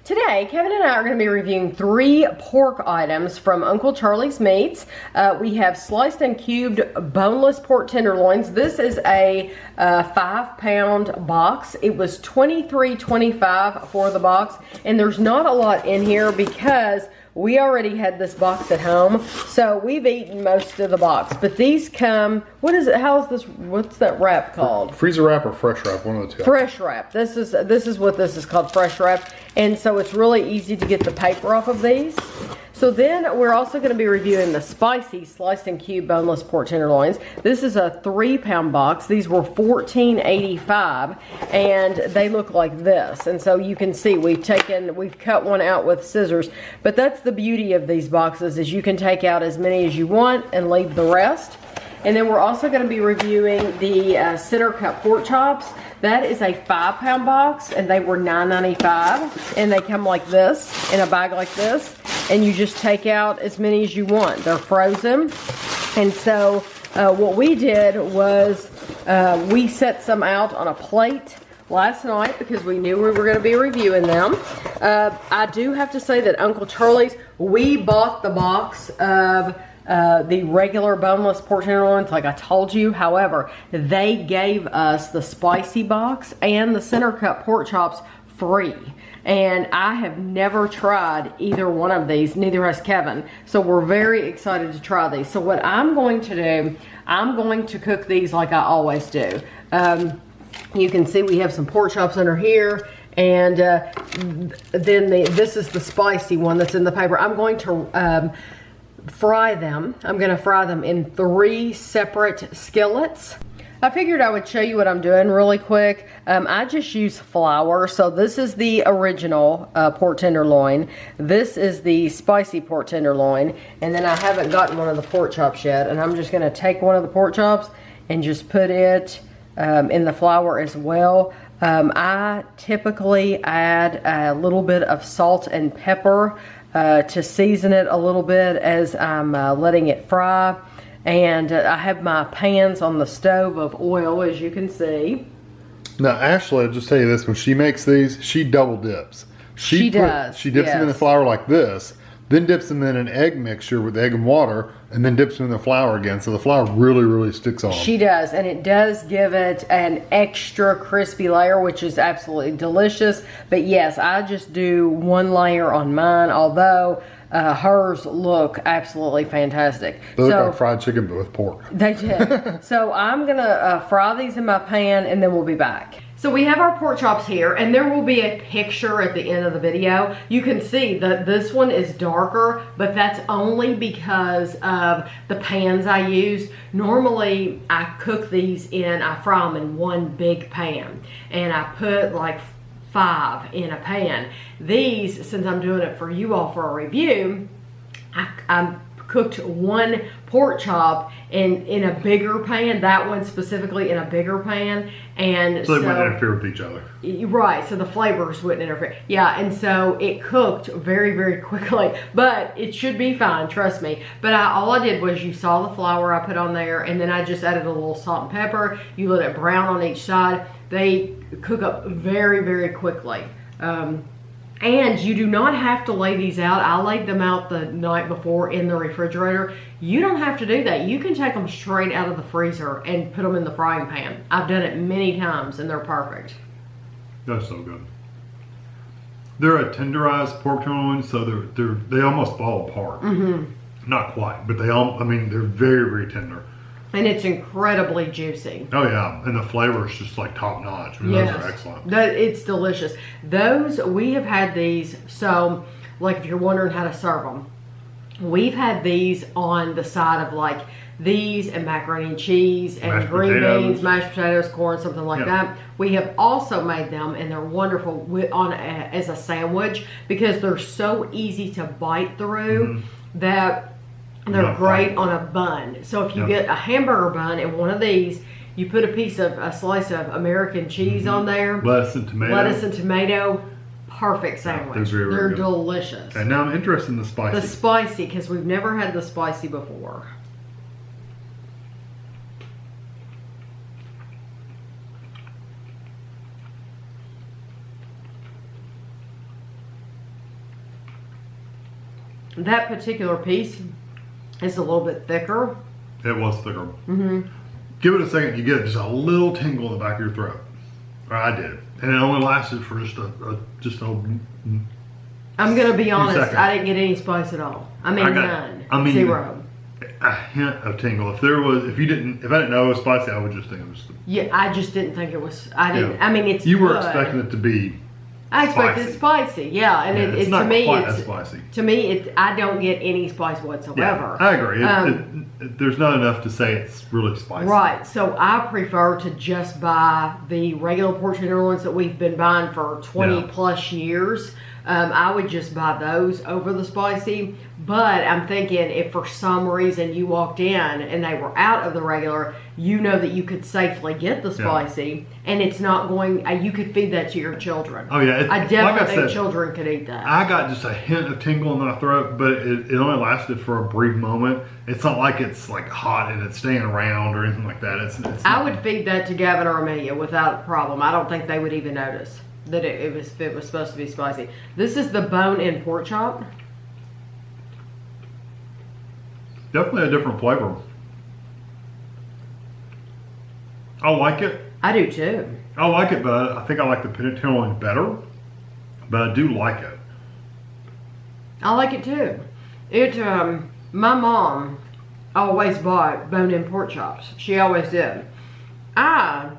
Today, Kevin and I are going to be reviewing 3 pork items from Uncle Charlie's Meats. We have sliced and cubed boneless pork tenderloins. This is a 5-pound box. It was $23.25 for the box, and there's not a lot in here because we already had this box at home, so we've eaten most of the box. But these come, what is it? How is this? What's that wrap called? Freezer wrap or fresh wrap, one of the two. Fresh wrap. This is what this is called, fresh wrap. And so it's really easy to get the paper off of these. So then we're also going to be reviewing the spicy sliced and cubed boneless pork tenderloins. This is a 3-pound box. These were $14.85 and they look like this. And so you can see we've cut one out with scissors. But that's the beauty of these boxes, is you can take out as many as you want and leave the rest. And then we're also going to be reviewing the center cut pork chops. That is a 5-pound box and they were $9.95, and they come like this in a bag like this, and you just take out as many as you want. They're frozen. And so what we did was we set some out on a plate last night because we knew we were going to be reviewing them. I do have to say that Uncle Charlie's, we bought the box of the regular boneless pork tenderloins like I told you. However, they gave us the spicy box and the center cut pork chops free. And I have never tried either one of these, neither has Kevin. So we're very excited to try these. So what I'm going to do, I'm going to cook these like I always do. You can see we have some pork chops under here. And then this is the spicy one that's in the paper. I'm going to fry them. I'm going to fry them in 3 separate skillets. I figured I would show you what I'm doing really quick. I just use flour. So this is the original pork tenderloin. This is the spicy pork tenderloin. And then I haven't gotten one of the pork chops yet. And I'm just going to take one of the pork chops and just put it in the flour as well. I typically add a little bit of salt and pepper to season it a little bit as I'm letting it fry. And I have my pans on the stove of oil, as you can see. Now, Ashley, I'll just tell you this, when she makes these, she double dips. She does. She dips them in the flour like this, then dips them in an egg mixture with egg and water, and then dips them in the flour again, so the flour really, really sticks on. She does, and it does give it an extra crispy layer, which is absolutely delicious. But yes, I just do 1 layer on mine, although hers look absolutely fantastic. They look like fried chicken, but with pork. They did. So I'm gonna fry these in my pan, and then we'll be back. So we have our pork chops here, and there will be a picture at the end of the video. You can see that this one is darker, but that's only because of the pans I use. Normally, I cook these I fry them in 1 big pan, and I put like 5 in a pan. These, since I'm doing it for you all for a review, I cooked 1 pork chop in a bigger pan, that one specifically in a bigger pan, and so they wouldn't interfere with each other. Right, so the flavors wouldn't interfere. Yeah, and so it cooked very, very quickly, but it should be fine, trust me. But all I did was, you saw the flour I put on there, and then I just added a little salt and pepper. You let it brown on each side. They cook up very, very quickly. And you do not have to lay these out. I laid them out the night before in the refrigerator. You don't have to do that. You can take them straight out of the freezer and put them in the frying pan. I've done it many times and they're perfect. That's so good. They're a tenderized pork tenderloin, so they almost fall apart. Not quite, but I mean, they're very, very tender. And it's incredibly juicy. Oh yeah, and the flavor is just like top notch. I mean, yes. Those are excellent. It's delicious. We have had these, so like if you're wondering how to serve them, we've had these on the side of like these and macaroni and cheese and green beans, mashed potatoes, corn, something like that. We have also made them, and they're wonderful as a sandwich because they're so easy to bite through that they're great on a bun. So if you get a hamburger bun and one of these, you put a slice of American cheese on there. Lettuce and tomato. Perfect sandwich. They're delicious. And now I'm interested in the spicy. The spicy, because we've never had the spicy before. That particular piece is a little bit thicker. It was thicker. Give it a second, you get just a little tingle in the back of your throat. Or I did. And it only lasted for just a I'm going to be honest, seconds. I didn't get any spice at all. I mean, none. Zero. A hint of tingle. If I didn't know it was spicy, I would just think it was. Yeah, I just didn't think it was. I didn't. Yeah. I mean, it's. You were expecting it to be. I expected it spicy. Yeah, and it's to not me, quite as spicy. To me, I don't get any spice whatsoever. Yeah, I agree. There's not enough to say it's really spicy. Right. So I prefer to just buy the regular pork tenderloins that we've been buying for 20 plus years. I would just buy those over the spicy. But I'm thinking if for some reason you walked in and they were out of the regular, you know that you could safely get the spicy, and it's not going. You could feed that to your children. Oh yeah, I definitely think children could eat that. I got just a hint of tingle in my throat, but it only lasted for a brief moment. It's not like it's like hot and it's staying around or anything like that. It's I would feed that to Gavin or Amelia without a problem. I don't think they would even notice that it was supposed to be spicy. This is the bone-in pork chop. Definitely a different flavor. I like it. I do too. I like it, but I think I like the tenderloin better. But I do like it. I like it too. My mom always bought bone-in pork chops. She always did. I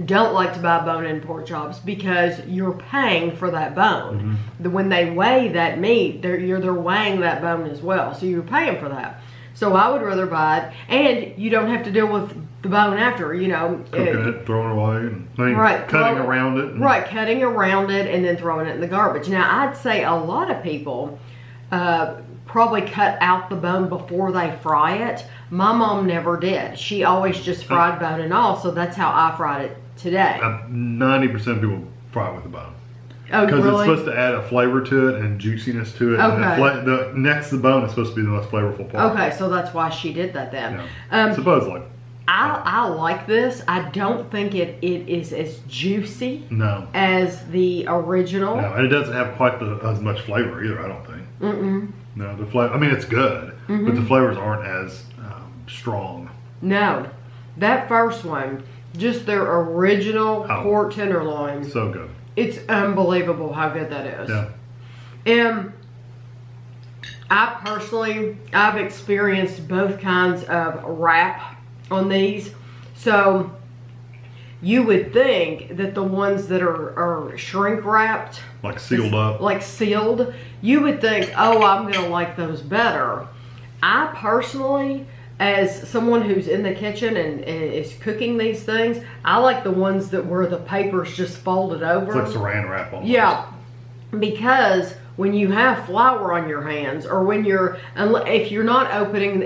don't like to buy bone-in pork chops because you're paying for that bone. When they weigh that meat, they're weighing that bone as well, so you're paying for that. So I would rather buy it, and you don't have to deal with the bone after. Cooking it, throwing it away, and cutting around it. Cutting around it and then throwing it in the garbage. Now I'd say a lot of people probably cut out the bone before they fry it. My mom never did. She always just fried bone and all, so that's how I fried it today. 90% of people fry it with the bone. Oh, because really? It's supposed to add a flavor to it and juiciness to it. Okay. And the next to the bone is supposed to be the most flavorful part. Okay, so that's why she did that then. Yeah. Supposedly. I like this. I don't think it is as juicy as the original. No, and it doesn't have quite as much flavor either, I don't think. No, the flavor, I mean, it's good, but the flavors aren't as strong. No. That first one, just their original pork tenderloin. So good. It's unbelievable how good that is. Yeah. And I've experienced both kinds of wrap on these. So you would think that the ones that are shrink wrapped, like sealed up, like sealed, you would think, oh, I'm gonna like those better. I personally, as someone who's in the kitchen and is cooking these things, I like the ones that where the paper's just folded over. It's like saran wrap almost. Yeah, because when you have flour on your hands, or if you're not opening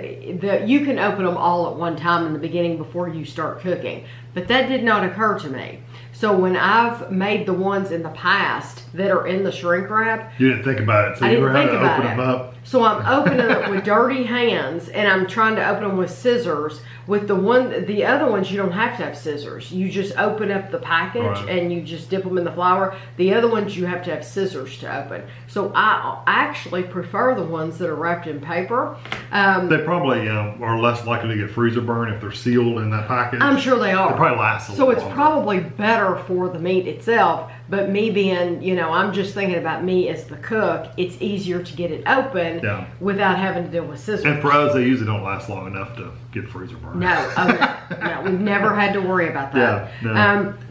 you can open them all at one time in the beginning before you start cooking. But that did not occur to me. So when I've made the ones in the past that are in the shrink wrap, you didn't think about it, so you were having to open them up. So I'm opening it with dirty hands, and I'm trying to open them with scissors. With the other ones, you don't have to have scissors. You just open up the package and you just dip them in the flour. The other ones, you have to have scissors to open. So I actually prefer the ones that are wrapped in paper. They probably are less likely to get freezer burn if they're sealed in that package. I'm sure they are. They probably last a little longer. So it's longer. probably better for the meat itself. But me being, I'm just thinking about me as the cook, it's easier to get it open without having to deal with scissors. And for us, they usually don't last long enough to get freezer burn. No, we've never had to worry about that.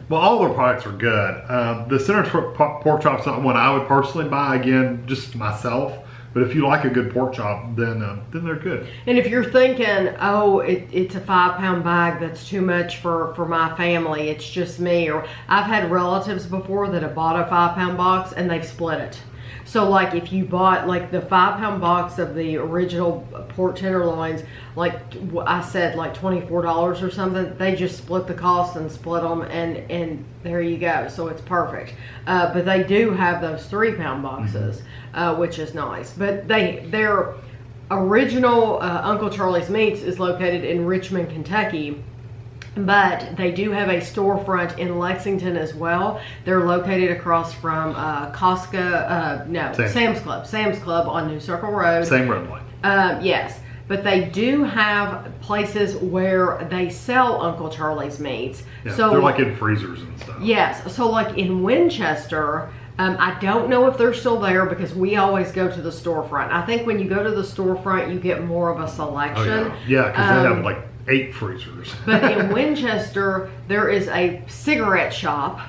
Well, all their products are good. The center pork chop's not one I would personally buy, again, just myself. But if you like a good pork chop, then they're good. And if you're thinking, oh, it's a 5-pound bag, that's too much for my family, it's just me, or I've had relatives before that have bought a 5-pound box and they've split it. So like if you bought like the 5-pound box of the original pork tenderloins, like I said, like $24 or something, they just split the cost and split them, and there you go. So it's perfect. But they do have those 3-pound boxes, which is nice. But their original Uncle Charlie's Meats is located in Richmond, Kentucky. But they do have a storefront in Lexington as well. They're located across from Sam's Club. Sam's Club on New Circle Road. Same roadway. Yes. But they do have places where they sell Uncle Charlie's meats. Yeah, so they're like in freezers and stuff. Yes. So like in Winchester, I don't know if they're still there because we always go to the storefront. I think when you go to the storefront, you get more of a selection. Oh, yeah, because they have like 8 freezers. But in Winchester, there is a cigarette shop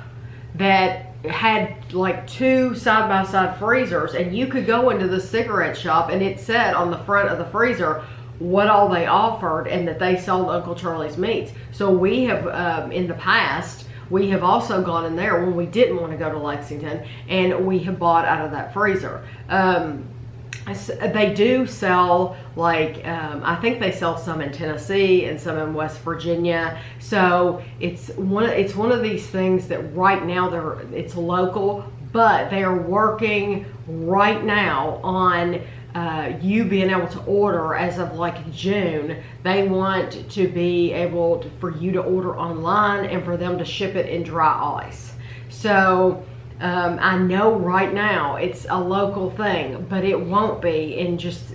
that had like 2 side-by-side freezers, and you could go into the cigarette shop and it said on the front of the freezer what all they offered and that they sold Uncle Charlie's meats. So we have, in the past, we have also gone in there when we didn't want to go to Lexington, and we have bought out of that freezer. They do sell, like, I think they sell some in Tennessee and some in West Virginia. So it's one of these things that right now it's local, but they are working right now on you being able to order as of like June. They want to be able for you to order online and for them to ship it in dry ice. So I know right now it's a local thing, but it won't be in just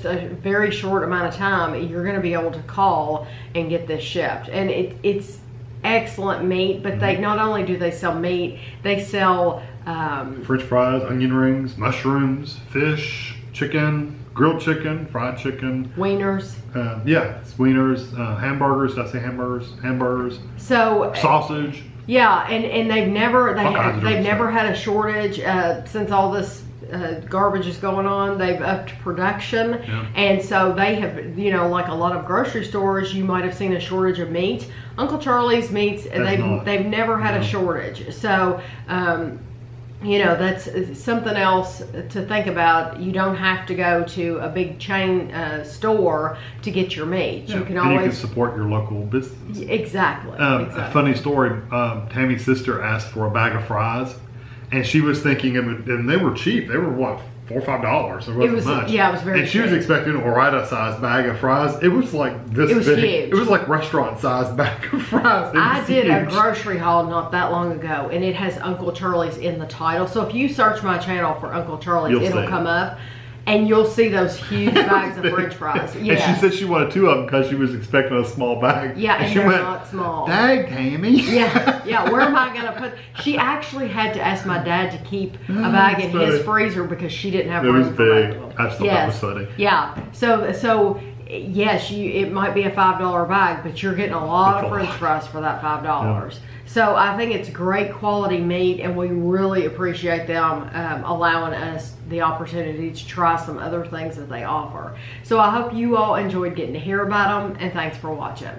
a very short amount of time. You're going to be able to call and get this shipped, and it's excellent meat. But they not only do they sell meat, they sell French fries, onion rings, mushrooms, fish, chicken, grilled chicken, fried chicken, wieners. It's wieners, hamburgers. Did I say hamburgers? Hamburgers. So sausage. Yeah, and they've never had a shortage since all this garbage is going on. They've upped production, and so they have, like a lot of grocery stores, you might have seen a shortage of meat. Uncle Charlie's meats, they've never had a shortage. So that's something else to think about. You don't have to go to a big chain store to get your meat. Yeah. You can always you can support your local business. Exactly. A funny story, Tammy's sister asked for a bag of fries, and she was thinking of it, and they were cheap. They were what, $4 or $5? So it wasn't much. Yeah, it was very cheap. And she was expecting a Orida-sized bag of fries. It was like this big. It was huge. It was like restaurant-sized bag of fries. I did a grocery haul not that long ago, and it has Uncle Charlie's in the title. So if you search my channel for Uncle Charlie's, it'll come up. And you'll see those huge bags of French fries. And she said she wanted 2 of them because she was expecting a small bag. Yeah, and she they're went, not small. Dang, Tammy. Yeah. Where am I going to put? She actually had to ask my dad to keep a bag in his freezer because she didn't have room for both of them. I just thought that was funny. Yeah. So yes, it might be a $5 bag, but you're getting a lot of French fries for that $5. Yeah. So I think it's great quality meat, and we really appreciate them allowing us the opportunity to try some other things that they offer. So I hope you all enjoyed getting to hear about them, and thanks for watching.